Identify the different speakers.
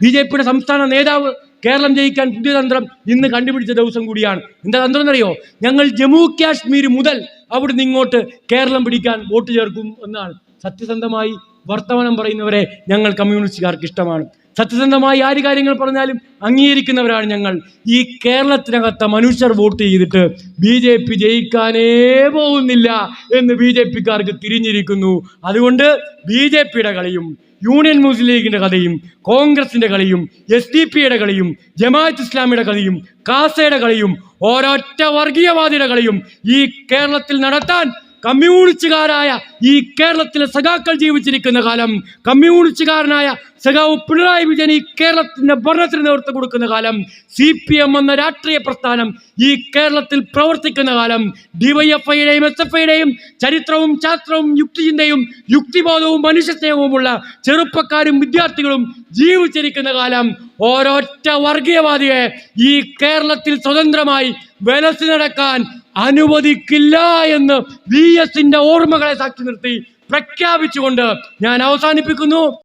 Speaker 1: BJPയുടെ സംസ്ഥാന നേതാവ് കേരളം ജയിക്കാൻ പുതിയ തന്ത്രം ഇന്ന് കണ്ടുപിടിച്ച ദിവസം കൂടിയാണ്. എന്താ തന്ത്രം എന്നറിയോ? ഞങ്ങൾ ജമ്മു കാശ്മീർ മുതൽ അവിടുന്ന് ഇങ്ങോട്ട് കേരളം പിടിക്കാൻ വോട്ട് ചേർക്കും എന്നാണ്. സത്യസന്ധമായി വർത്തമാനം പറയുന്നവരെ ഞങ്ങൾ കമ്മ്യൂണിസ്റ്റുകാർക്ക് ഇഷ്ടമാണ്. സത്യസന്ധമായി ആര് കാര്യങ്ങൾ പറഞ്ഞാലും അംഗീകരിക്കുന്നവരാണ് ഞങ്ങൾ. ഈ കേരളത്തിനകത്ത മനുഷ്യർ വോട്ട് ചെയ്തിട്ട് BJP ജയിക്കാനേ പോകുന്നില്ല എന്ന് BJPക്കാർക്ക് തിരിഞ്ഞിരിക്കുന്നു. അതുകൊണ്ട് BJPയുടെ കളിയും യൂണിയൻ മുസ്ലിം ലീഗിന്റെ കളിയും കോൺഗ്രസിന്റെ കളിയും SDP-യുടെ കളിയും ജമാഅത്ത് ഇസ്ലാമിയുടെ കളിയും കാസയുടെ കളിയും ഒരൊറ്റ വർഗീയവാദിയുടെ കളിയും ഈ കേരളത്തിൽ നടത്താൻ കമ്മ്യൂണിസ്റ്റുകാരായ ഈ കേരളത്തിലെ സഖാക്കൾ ജീവിച്ചിരിക്കുന്ന കാലം, കമ്മ്യൂണിസ്റ്റുകാരനായ സഖാവ് പിണറായി വിജയൻ ഈ കേരളത്തിന്റെ ഭരണത്തിന് നേതൃത്വം കൊടുക്കുന്ന കാലം, CPM എന്ന രാഷ്ട്രീയ പ്രസ്ഥാനം ഈ കേരളത്തിൽ പ്രവർത്തിക്കുന്ന കാലം, DYFIയുടെയും SFIയുടെയും ചരിത്രവും ശാസ്ത്രവും യുക്തിചിന്തയും യുക്തിബോധവും മനുഷ്യസ്നേഹവുമുള്ള ചെറുപ്പക്കാരും വിദ്യാർത്ഥികളും ജീവിച്ചിരിക്കുന്ന കാലം ഒരൊറ്റ വർഗീയവാദിയെ ഈ കേരളത്തിൽ സ്വതന്ത്രമായി വെലസി നടക്കാൻ അനുവദിക്കില്ല എന്ന് VSന്റെ ഓർമ്മകളെ സാക്ഷി നിർത്തി പ്രഖ്യാപിച്ചുകൊണ്ട് ഞാൻ അവസാനിപ്പിക്കുന്നു.